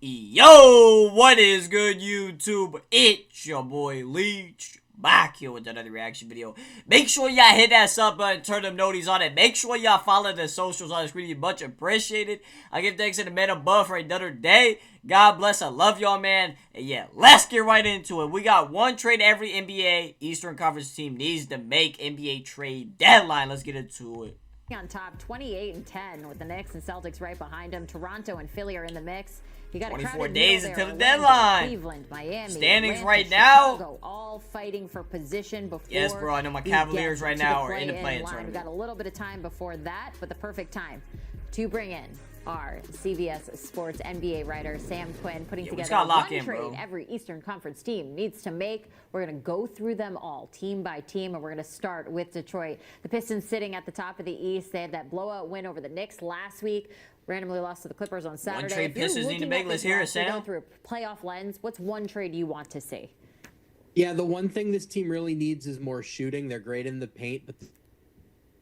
Yo, what is good, YouTube? It's your boy Leach, back here with another reaction video. Make sure y'all hit that sub button, turn them noties on it. Make sure y'all follow the socials on the screen. Much appreciated. I give thanks to the man above for another day. God bless. I love y'all, man. And yeah, let's get right into it. We got one trade every NBA Eastern Conference team needs to make NBA trade deadline. Let's get into it. On top, 28-10 with the Knicks and Celtics right behind them. Toronto and Philly are in the mix. You got 24 days until the deadline. Cleveland, Miami, standings Atlanta, right now. Chicago, all fighting for position before. Yes, bro. I know my Cavaliers right now are in the play-in tournament. We've got a little bit of time before that, but the perfect time to bring in our CBS Sports NBA writer Sam Quinn, putting together one trade every Eastern Conference team needs to make. We're going to go through them all team by team, and we're going to start with Detroit. The Pistons sitting at the top of the East. They had that blowout win over the Knicks last week. Randomly lost to the Clippers on Saturday. One trade Pistons need to make. Let's hear it, Sam. Through a playoff lens, what's one trade you want to see? Yeah, the one thing this team really needs is more shooting. They're great in the paint, but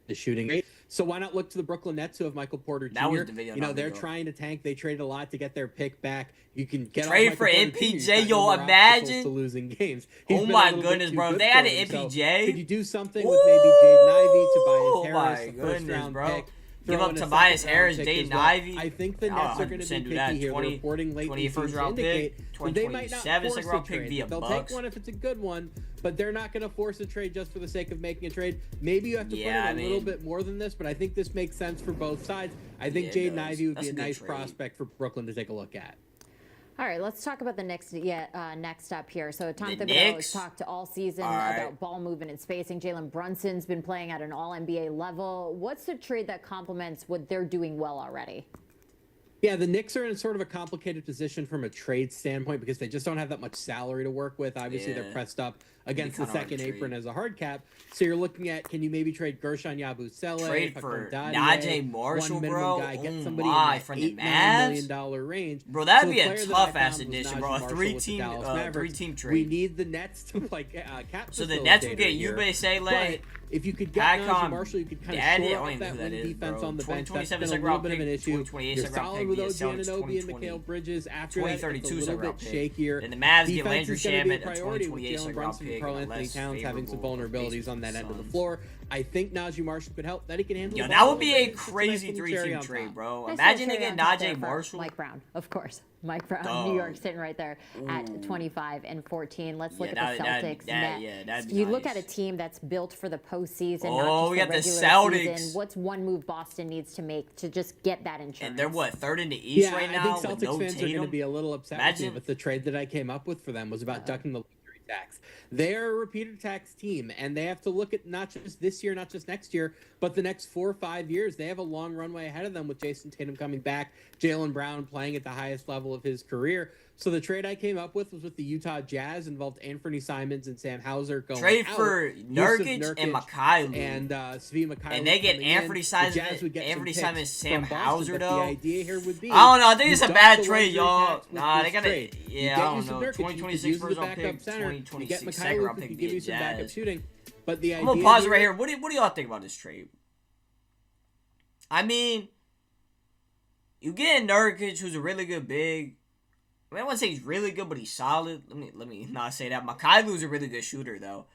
the shooting great. So why not look to the Brooklyn Nets, who have Michael Porter Jr.? That was the video. You know, they're trying to tank. They traded a lot to get their pick back. You can get trade for MPJ. Yo, imagine to losing games. Oh my goodness, bro! If they had an MPJ, so could you do something with maybe Jaden Ivey, Tobias Harris, the first round pick? Give up Tobias Harris, Jaden Ivey. I think the Nets are going to be picky here. They're reporting late in first round pick, 2027 second round pick via They'll Bucks. take one if it's a good one, but they're not going to force a trade just for the sake of making a trade. Maybe you have to put in a little bit more than this, but I think this makes sense for both sides. I think Jaden Ivey would be a nice prospect for Brooklyn to take a look at. All right, let's talk about the next up here. So Tom Thibodeau has talked all season about ball movement and spacing. Jalen Brunson's been playing at an all-NBA level. What's the trade that complements what they're doing well already? Yeah, the Knicks are in sort of a complicated position from a trade standpoint because they just don't have that much salary to work with. Obviously, they're pressed up against the second apron as a hard cap. So you're looking at, can you maybe trade Gershon Yabusele, trade for Najee Marshall, bro? Guy, get somebody in that from $8 the $9 million range. Bro, that'd be a tough ass addition, bro. A three-team trade. We need the Nets to cap. So the Nets would get Yubesele. If you could get Najee Marshall, you could kind of shore up that wing defense on the bench. That's been a little bit of an issue. You're solid with OG Anunoby and Mikal Bridges. After that, it's a little bit shakier. And the Mavs get Defense Landry is going to be a Shamet, priority with Jalen Brunson and Karl Anthony Towns having some vulnerabilities on that end of the floor. I think Najee Marshall could help. That he can handle. Yo, that would be a crazy three-team trade, bro. Imagine they get Najee Marshall. Mike Brown, of course. Mike Brown, New York, sitting right there at 25-14. Let's look at the Celtics. You look at a team that's built for the postseason. Oh, we got the Celtics. Season. What's one move Boston needs to make to just get that insurance? And they're what, third in the East right now? I think Celtics fans are going to be a little upset with me, but the trade that I came up with for them was about ducking the luxury tax. They're a repeater tax team, and they have to look at not just this year, not just next year, but the next 4 or 5 years. They have a long runway ahead of them with Jason Tatum coming back, Jaylen Brown playing at the highest level of his career. So the trade I came up with was with the Utah Jazz, involved Anthony Simons and Sam Hauser going trade for Nurkic and Mikhail and Svi Mikhail, and they get Anthony Simons, Sam Hauser though. The idea here would be, I don't know. I think it's a bad trade, y'all. Nah, they gotta. Yeah, I don't know. 2026 first round pick, 2026 second round pick. Give you some backup shooting, but the I'm gonna pause right here. What do y'all think about this trade? I mean, you get Nurkic, who's a really good big. I mean, I wouldn't say he's really good, but he's solid. Let me not say that. Mikailu's a really good shooter, though.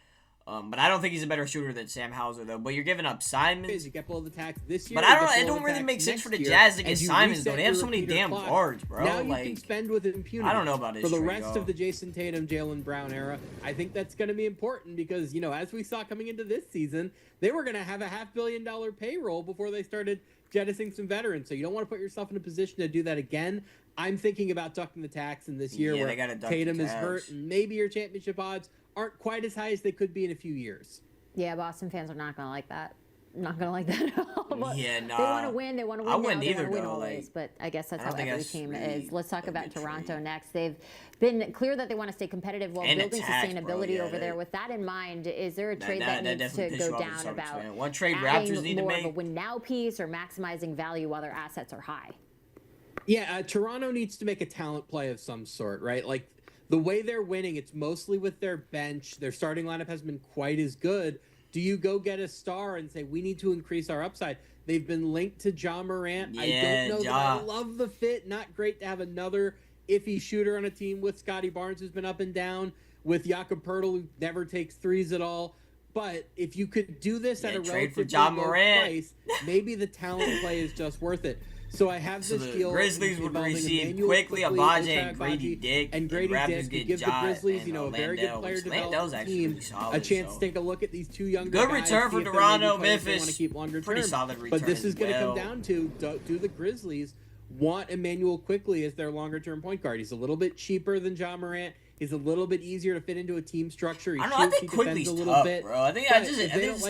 But I don't think he's a better shooter than Sam Hauser, though. But you're giving up Simons. You get below the tax this year. But it don't really make sense for the Jazz to get Simons, though. They have so many damn guards, bro. Now you can spend with impunity. I don't know about this for the rest of the Jason Tatum, Jaylen Brown era. I think that's going to be important because, you know, as we saw coming into this season, they were going to have a $500 million payroll before they started jettisoning some veterans. So you don't want to put yourself in a position to do that again. I'm thinking about ducking the tax in this year where Tatum is hurt and maybe your championship odds aren't quite as high as they could be in a few years. Yeah, Boston fans are not going to like that. Not going to like that at all. Yeah, nah. They want to win. They want to win. I wouldn't either, though. Always, but I guess that's how every team is. Let's talk about Toronto next. They've been clear that they want to stay competitive while building sustainability over there. With that in mind, is there a trade that needs to go down about one trade Raptors need to make? More of a win now piece or maximizing value while their assets are high? Yeah, Toronto needs to make a talent play of some sort, right? Like the way they're winning, it's mostly with their bench. Their starting lineup hasn't been quite as good. Do you go get a star and say, we need to increase our upside? They've been linked to Ja Morant. Yeah, I don't know that I love the fit. Not great to have another iffy shooter on a team with Scotty Barnes, who's been up and down, with Jakob Poeltl, who never takes threes at all. But if you could do this at a relatively low price, maybe the talent play is just worth it. So I have this deal. Grizzlies would receive quickly Abaje and Grady Dick. And Grady Dick would give the Grizzlies, a very good player development team a chance to take a look at these two young guys. Good return for Toronto, Memphis. Want to keep longer Pretty term. solid return. But this is going to come down to, do the Grizzlies want Emmanuel Quickley as their longer term point guard? He's a little bit cheaper than Ja Morant. He's a little bit easier to fit into a team structure. I think Quickly's tough, bro. I think his biggest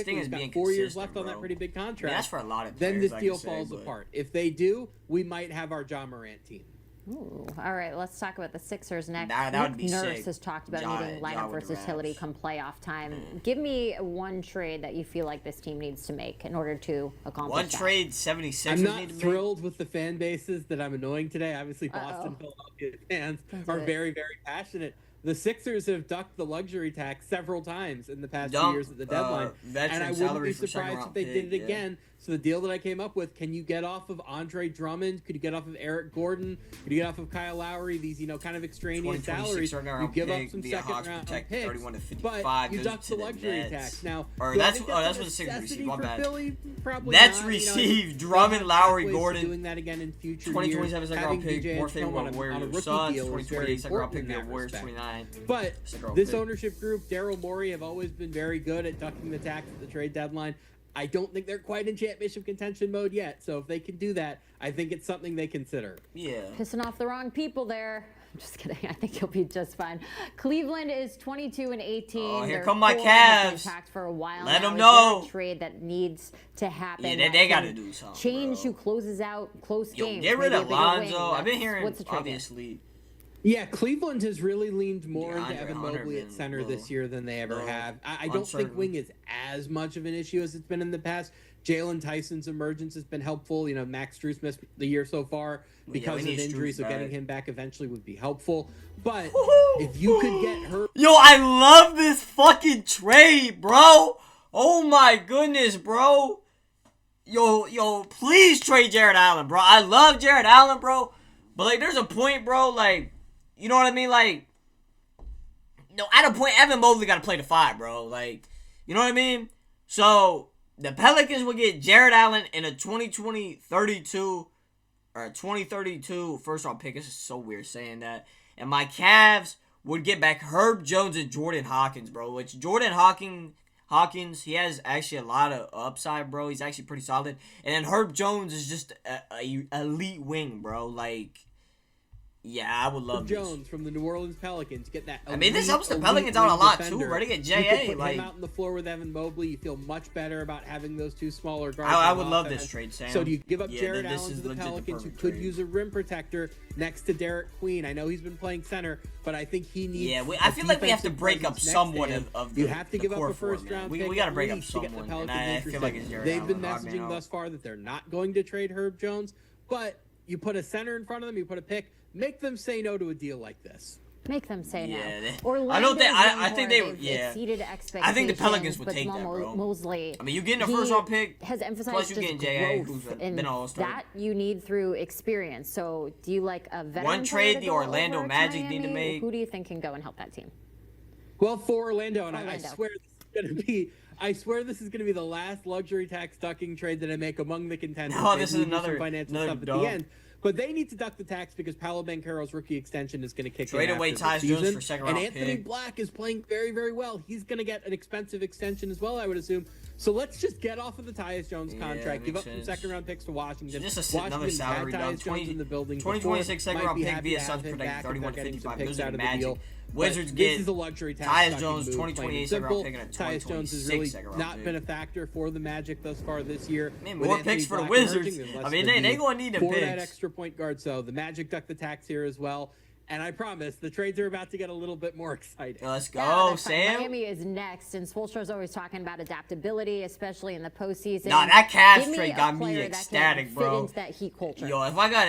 thing is being 4 years consistent, left on that pretty big contract. I mean, that's for a lot of players, then this deal falls apart. If they do, we might have our Ja Morant team. Ooh, all right, let's talk about the Sixers next. That would be Nurse sick. has talked about needing lineup versatility come playoff time. Give me one trade that you feel like this team needs to make in order to accomplish that. One trade 76ers I'm not need to thrilled with the fan bases that I'm annoying today. Obviously, Boston Philadelphia fans are very, very passionate. The Sixers have ducked the luxury tax several times in the past 2 years at the deadline, and I wouldn't be surprised if they did it again. So the deal that I came up with, can you get off of Andre Drummond? Could you get off of Eric Gordon? Could you get off of Kyle Lowry? These, kind of extraneous salaries. You give up some second-round picks, but you duck the luxury tax. Now, that's what the Sixers received. My bad. Philly, Nets received Drummond, Lowry, Gordon. Doing that again in future 2027 second-round pick, more favorable Warriors. Suns, 2028 second-round pick, the Warriors 29. But this ownership group, Daryl Morey, have always been very good at ducking the tax at the trade deadline. I don't think they're quite in championship contention mode yet. So if they can do that, I think it's something they consider. Yeah. Pissing off the wrong people there. I'm just kidding. I think you'll be just fine. Cleveland is 22-18. Oh, here come my Cavs. For a while Let now. them know. Is there a trade that needs to happen. Yeah, they got to do something. Change who closes out close games. Get rid of Lonzo. I've been hearing, obviously. Yeah, Cleveland has really leaned more into Evan Mobley at center this year than they ever have. I don't think wing is as much of an issue as it's been in the past. Jalen Tyson's emergence has been helpful. Max Strus missed the year so far because of injury, so getting him back eventually would be helpful. But if you could get her... Yo, I love this fucking trade, bro. Oh my goodness, bro. Yo, please trade Jared Allen, bro. I love Jared Allen, bro. But, there's a point, bro, you know what I mean? At a point, Evan Mobley got to play the 5, bro. You know what I mean? So, the Pelicans will get Jared Allen in a 2032 first-round pick. This is so weird saying that. And my Cavs would get back Herb Jones and Jordan Hawkins, bro. Which Jordan Hawkins, he has actually a lot of upside, bro. He's actually pretty solid. And then Herb Jones is just a elite wing, bro. Yeah, I would love Jones from the New Orleans Pelicans. Get that. This helps the Pelicans out a lot too. Bro, to get JA. You put him out on the floor with Evan Mobley. You feel much better about having those two smaller guards. I would love this trade, Sam. So do you give up Jared Allen to the Pelicans, who could use a rim protector next to Derek Queen? I know he's been playing center, but I think he needs. Yeah, I feel like we have to break up somewhat of the. You have to give up a first round pick. We got to break up someone, and I feel like it's Jared They've Allen. been messaging thus far that they're not going to trade Herb Jones, but you put a center in front of them, you put a pick. Make them say no to a deal like this. Make them say no. I think they exceeded expectations. I think the Pelicans would take that, bro. Mosley, you getting a first round pick. Has emphasized plus you getting J.A. who's been all-star. That you need through experience. So do you like a veteran? One trade the Orlando Magic need to make. Who do you think can go and help that team? Well, for Orlando, and I swear this is going to be. I swear this is going to be the last luxury tax ducking trade that I make among the contenders. No, this is another financial stuff at the end. But they need to duck the tax because Paolo Banchero's rookie extension is going to kick in Trade away Tyus Jones for second-round pick. And Anthony Black is playing very, very well. He's going to get an expensive extension as well, I would assume. So let's just get off of the Tyus Jones contract. Give up some second-round picks to Washington. Just another salary dump. 2026 second-round pick via Suns protected 31 to 55. Those are Magic. Wizards get Tyus Jones, 2028 second-round pick, and a 2026 second-round pick. Not been a factor for the Magic thus far this year. Man, more picks for the Wizards. They going to need the picks. For that extra point guard, so the Magic duck the tax here as well. And I promise, the trades are about to get a little bit more exciting. Let's go, Sam. Miami is next, and Spoelstra's always talking about adaptability, especially in the postseason. Nah, that Cavs trade got me ecstatic, bro. Fit into that Heat culture. Yo, if I got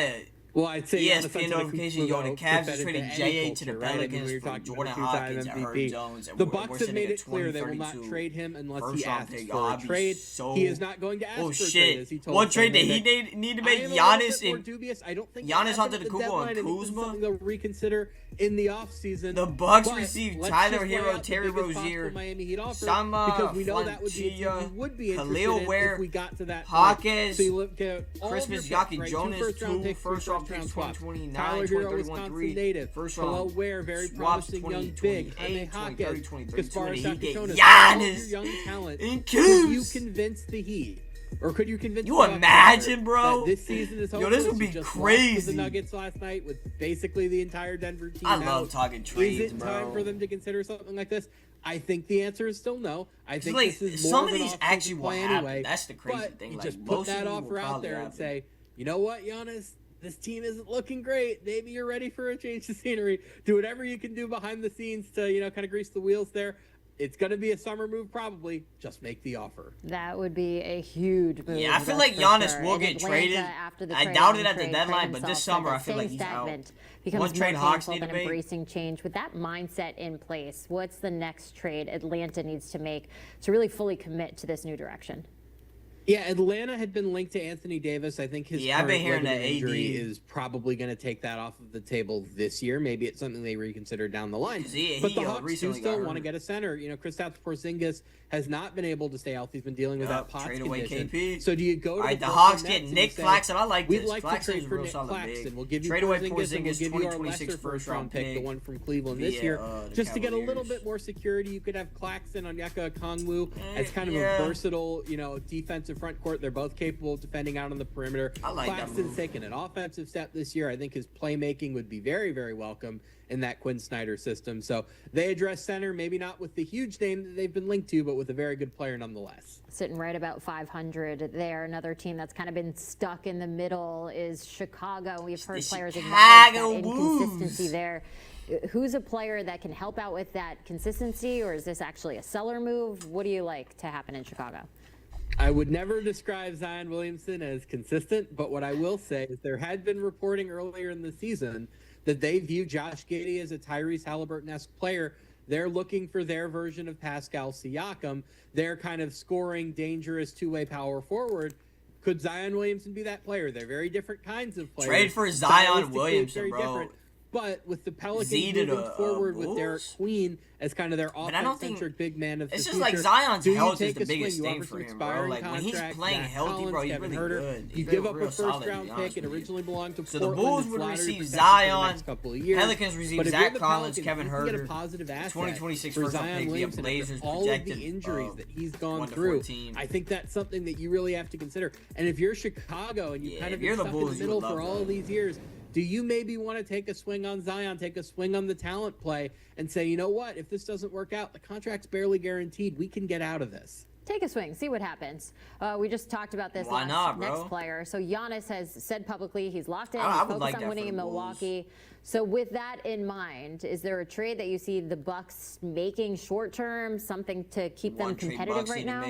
Well, I'd say ESPN notification, yo, the Cavs is trading J.A. to the Pelicans for Jordan Hawkins and Herb Jones. The Bucks have made it clear they will not trade him unless he asks for a trade. He is not going to ask for a trade, as he told What trade did he need to make? Giannis and Giannis onto the Kubo and Kuzma? They'll reconsider in the offseason. The Bucks received Tyler Hero, Terry Rozier, Sama Fontilla, Khalil Ware, Hawkins, Christmas Yaki Jonas, 2 first-round picks, 2029, 2031, 3 first-round Ware, very promising young big, 2030, 2032, and he get Giannis and Kuz. Could you convince the Heat? Or could you convince you imagine, bro? This season is yo, this would be crazy. The Nuggets last night with basically the entire Denver team. I love talking trades, Is it time for them to consider something like this? I think the answer is still no. I think like, this is more some of of these actually will happen. Anyway. That's the crazy but thing. You like, just put that offer out there happen. and say, you know what, Giannis? This team isn't looking great. Maybe you're ready for a change of scenery. Do whatever you can do behind the scenes to, kind of grease the wheels there. It's going to be a summer move, probably. Just make the offer. That would be a huge move. Yeah, I feel like Giannis will get traded. I doubt it at the deadline, but this summer I feel like he's out. One trade Hawks need to make. Embracing change with that mindset in place. What's the next trade Atlanta needs to make to really fully commit to this new direction? Yeah, Atlanta had been linked to Anthony Davis. I think his I've been hearing that injury is probably going to take that off of the table this year. Maybe it's something they reconsider down the line. But the Hawks do still want to get a center. Kristaps Porzingis has not been able to stay healthy. He's been dealing with that POTS condition. KP. So do you go to the Hawks get Nick Claxton? I like this. We'd like to trade for Nick Claxton. We'll give you Porzingis, and we'll give you our lesser first-round pick, the one from Cleveland this year, just to get a little bit more security. You could have Claxton on Onyeka Okongwu as kind of a versatile, defensive front court. They're both capable of defending out on the perimeter. I like Claxton's taken an offensive step this year. I think his playmaking would be very, very welcome in that Quinn Snyder system. So they address center, maybe not with the huge name that they've been linked to, but with a very good player nonetheless. Sitting right about 500 there. Another team that's kind of been stuck in the middle is Chicago. We've heard players acknowledge that inconsistency there. Who's a player that can help out with that consistency, or is this actually a seller move? What do you like to happen in Chicago? I would never describe Zion Williamson as consistent, but what I will say is there had been reporting earlier in the season that they view Josh Giddey as a Tyrese Halliburton-esque player. They're looking for their version of Pascal Siakam. They're kind of scoring, dangerous two-way power forward. Could Zion Williamson be that player? They're very different kinds of players. Trade for Zion Williamson, bro. Different. But with the Pelicans moving forward with Derek Queen as kind of their offense-centric big man of the future, it's just like Zion's health is the biggest thing for him, bro. Like, when he's playing healthy, bro, he's really good. You give up a first-round pick. It originally belonged to Portland. So the Bulls would receive Zion. Pelicans receive Zach Collins, Kevin Huerter. 2026 first-round pick via Blazers all projected. All of the injuries that he's gone through, I think that's something that you really have to consider. And if you're Chicago and you kind of been stuck in the middle for all of these years, do you maybe want to take a swing on Zion, take a swing on the talent play, and say, you know what, if this doesn't work out, the contract's barely guaranteed. We can get out of this. Take a swing, see what happens. We just talked about this next player. So Giannis has said publicly he's locked in. He's focused on winning in Milwaukee. So with that in mind, is there a trade that you see the Bucks making short term, something to keep them competitive right now?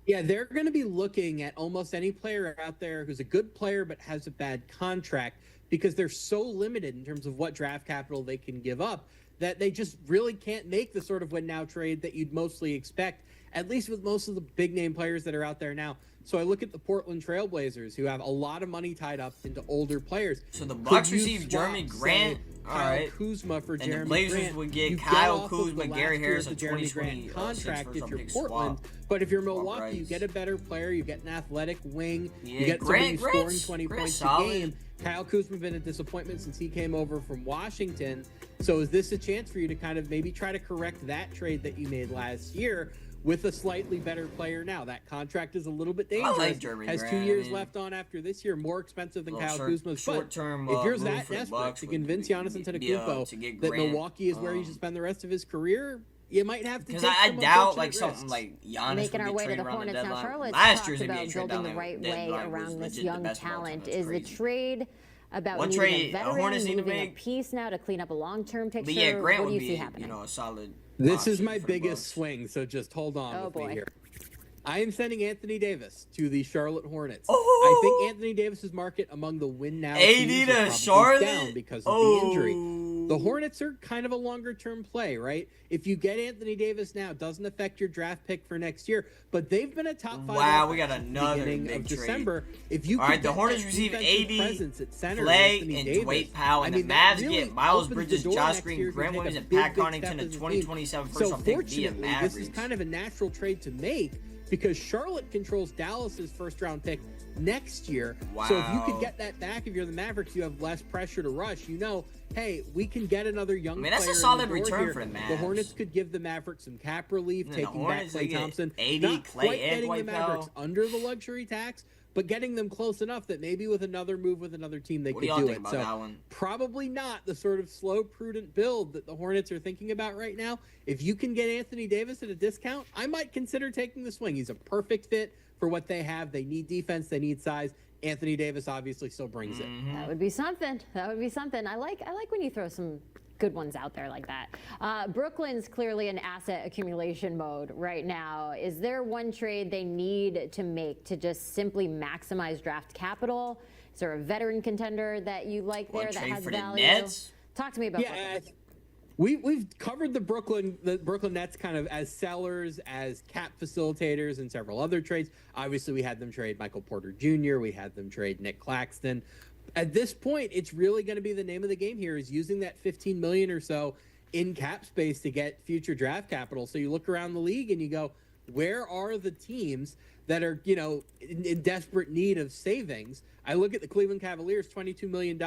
Yeah, they're going to be looking at almost any player out there who's a good player but has a bad contract, because they're so limited in terms of what draft capital they can give up that they just really can't make the sort of win-now trade that you'd mostly expect, at least with most of the big-name players that are out there now. So I look at the Portland Trailblazers, who have a lot of money tied up into older players. So the Bucks receive Jeremy Grant, Kyle Kuzma for Jeremy Grant. And the Blazers would get Kyle Kuzma, Gary Harris, a Jeremy Grant contract if you're Portland. But if you're Milwaukee, you get a better player, you get an athletic wing, you get somebody scoring 20 points a game. Kyle Kuzma been a disappointment since he came over from Washington. So is this a chance for you to kind of maybe try to correct that trade that you made last year with a slightly better player now? That contract is a little bit dangerous. I like Jeremy Has Grant. 2 years left on after this year, more expensive than Kyle Kuzma's. But if you're that desperate to convince Giannis Antetokounmpo that Milwaukee is where he should spend the rest of his career, you might have to. Because I doubt something like Giannis making our way to the Hornets now. Charlotte's talked about building the right way around this young talent. Is the trade about needing a veteran, moving a piece now to clean up a long-term picture? But yeah, Grant what do would you be, see happening? a solid. This is my biggest swing, so just hold on with me here. I am sending Anthony Davis to the Charlotte Hornets. Oh. I think Anthony Davis's market among the win now teams is probably down because of the injury. The Hornets are kind of a longer-term play, right? If you get Anthony Davis now, it doesn't affect your draft pick for next year, but they've been a top 5. Wow, we got another big of trade. December. If you all right, the Hornets receive AD, Clay, and Dwight Powell, and the Mavs get Miles Bridges, Josh Green, Grant Williams, and Pat Connaughton, a 2027 first-round pick via Mavericks. This is kind of a natural trade to make because Charlotte controls Dallas's first-round pick next year. Wow. So if you could get that back, if you're the Mavericks, you have less pressure to rush. You know, hey, we can get another young player. That's a solid return here. for the Mavs. The Hornets could give the Mavericks some cap relief, taking back Klay Thompson. AD, not Clay, quite and getting Dwight the Mavericks Powell. under the luxury tax, but getting them close enough that maybe with another move with another team they could do it. So that one? probably not the sort of slow, prudent build that the Hornets are thinking about right now. If you can get Anthony Davis at a discount, I might consider taking the swing. He's a perfect fit for what they have. They need defense. They need size. Anthony Davis obviously still brings it. That would be something. That would be something. I like when you throw some good ones out there like that. Brooklyn's clearly in asset accumulation mode right now. Is there one trade they need to make to just simply maximize draft capital? Is there a veteran contender that you like there that has value? Nets? Talk to me about Brooklyn. We've covered the Brooklyn Nets kind of as sellers, as cap facilitators, and several other trades. Obviously, we had them trade Michael Porter Jr. We had them trade Nick Claxton. At this point, it's really going to be the name of the game here is using that $15 million or so in cap space to get future draft capital. So you look around the league and you go, where are the teams that are, in desperate need of savings? I look at the Cleveland Cavaliers, $22 million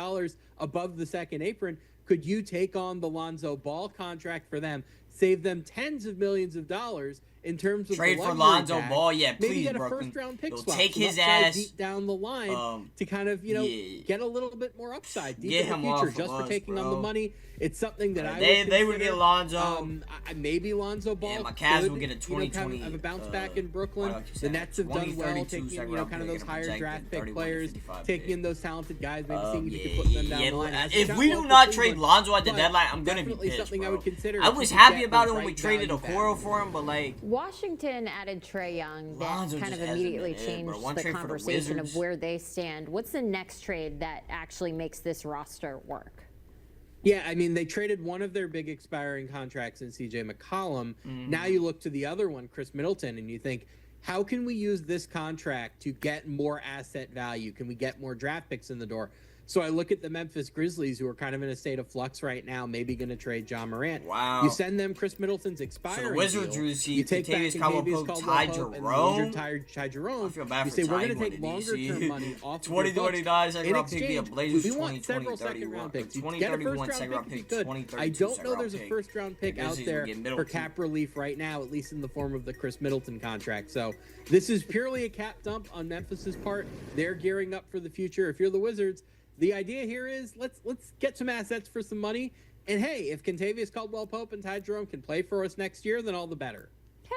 above the second apron. Could you take on the Lonzo Ball contract for them, save them tens of millions of dollars in terms of trade the for Lonzo tax, Ball? Yeah, maybe please, get a Brooklyn. first-round pick They'll swap, take some his upside ass deep down the line to kind of get a little bit more upside deep in the future just for taking on the money. It's something that they would get Lonzo. Maybe Lonzo Ball. Yeah, my Cavs would get a 2020. Have a bounce back in Brooklyn. The Nets have done well taking kind of those higher draft pick players, taking in those talented guys, maybe seeing if you could put them down the line. If we do not trade Lonzo at the deadline, I'm gonna be pissed, something bro. I would consider. I was happy about it when we traded Okoro for him, but like Washington added Trae Young, that kind of immediately changed the conversation of where they stand. What's the next trade that actually makes this roster work? Yeah, I mean, they traded one of their big expiring contracts in C.J. McCollum. Now you look to the other one, Chris Middleton, and you think, how can we use this contract to get more asset value? Can we get more draft picks in the door? So I look at the Memphis Grizzlies, who are kind of in a state of flux right now, maybe going to trade John Morant. Wow. You send them Chris Middleton's expiring so the Wizards deal. receive You take back Ty Jerome. Ty Jerome. I feel bad you for say, Ty we're going to take longer-term money off 2029 second-round pick via Blazers we want several second-round picks. You get a first-round pick, good. I don't know there's a first-round pick out there for cap relief right now, at least in the form of the Chris Middleton contract. So this is purely a cap dump on Memphis's part. They're gearing up for the future. If you're the Wizards, the idea here is let's get some assets for some money. And hey, if Kentavious Caldwell-Pope and Ty Jerome can play for us next year, then all the better.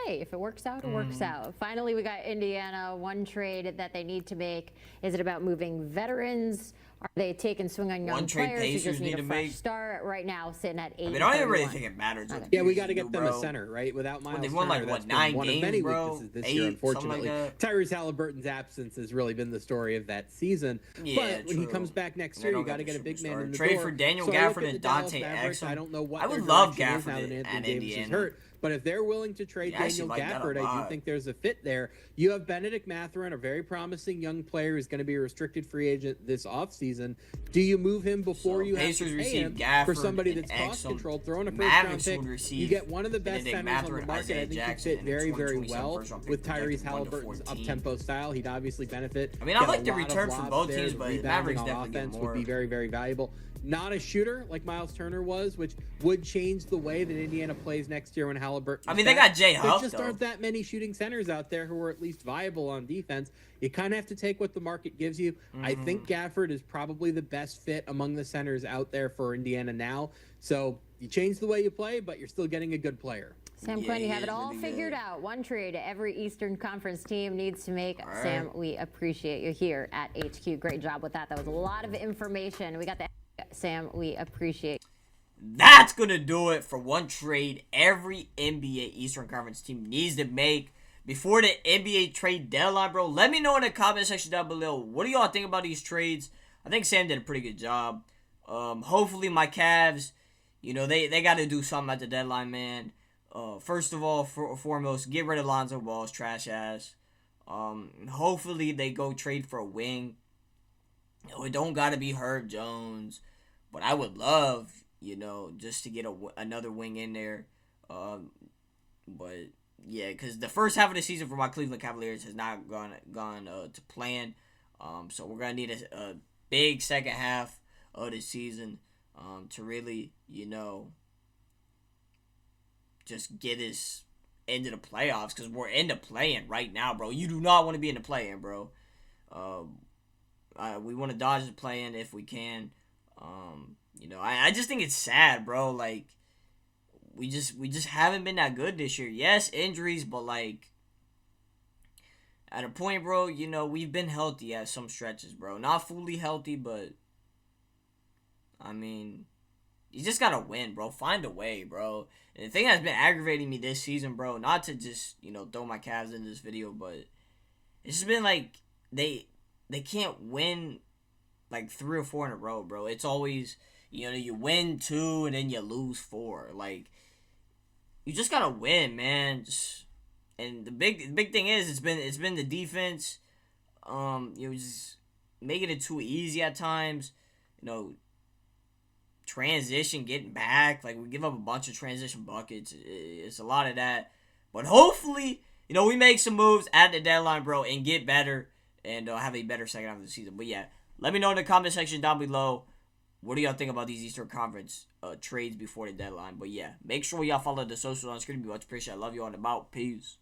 Hey, if it works out, it works out. Finally, we got Indiana. One trade that they need to make. Is it about moving veterans? Are they taking swing on young players who just need a fresh start? Right now, sitting at 8. I mean, I don't really think it matters. Yeah, we got to get them a center, right? Without Miles they've won Turner, like, that's what, 9 been one games, of many bro? weaknesses this 8, year, unfortunately. like Tyrese Halliburton's absence has really been the story of that season. Yeah, but when he comes back next year, you got to get a big man in the trade door. for Daniel so Gafford and Dante Exum. I don't know what I would love Gafford now that Anthony at Davis Indiana. is hurt. But if they're willing to trade Daniel Gafford, I do think there's a fit there. You have Benedict Mathurin, a very promising young player who's going to be a restricted free agent this offseason. Do you move him before you have to pay him for somebody that's cost controlled? Throw in a first-round pick. You get one of the best centers on the market. I think he fit very, very well with Tyrese Halliburton's up-tempo style. He'd obviously benefit. I mean, I like the return from both teams, but Mavericks on definitely offense get more. Would be very, very valuable. Not a shooter like Miles Turner was, which would change the way that Indiana plays next year when Halliburton. I mean, they got Jay Huff. There just aren't that many shooting centers out there who are at least viable on defense. You kind of have to take what the market gives you. I think Gafford is probably the best fit among the centers out there for Indiana now. So you change the way you play, but you're still getting a good player. Sam Quinn, you have it all figured out. One trade every Eastern Conference team needs to make. Right. Sam, we appreciate you here at HQ. Great job with that. That was a lot of information. We got the Sam, we appreciate. That's going to do it for one trade every NBA Eastern Conference team needs to make. before the NBA trade deadline, bro. Let me know in the comment section down below. What do y'all think about these trades? I think Sam did a pretty good job. Hopefully my Cavs, you know, they got to do something at the deadline, man. First of all, foremost, get rid of Lonzo Ball's trash ass. Hopefully they go trade for a wing. You know, it don't got to be Herb Jones. But I would love, you know, just to get another wing in there. But yeah, because the first half of the season for my Cleveland Cavaliers has not gone to plan. So we're gonna need a big second half of the season to really, you know, just get us into the playoffs, because we're in the play-in right now, bro. You do not want to be in the play-in, bro. We want to dodge the play-in if we can. You know, I just think it's sad, bro. Like, we just haven't been that good this year. Yes, injuries, but like at a point, bro, you know, we've been healthy at some stretches, bro. Not fully healthy, but I mean, you just gotta win, bro. Find a way, bro. And the thing that's been aggravating me this season, bro, not to just, you know, throw my Cavs in this video, but it's just been like they can't win like 3 or 4 in a row, bro. It's always, you know, you win 2 and then you lose 4. Like, you just gotta win, man. And the big thing is it's been the defense. You know, just making it too easy at times. You know, transition, getting back. Like, we give up a bunch of transition buckets. It's a lot of that. But hopefully, you know, we make some moves at the deadline, bro, and get better and have a better second half of the season. But yeah, let me know in the comment section down below. What do y'all think about these Eastern Conference trades before the deadline? But yeah, make sure y'all follow the socials on screen. Be much appreciated. I love you on the bout. Peace.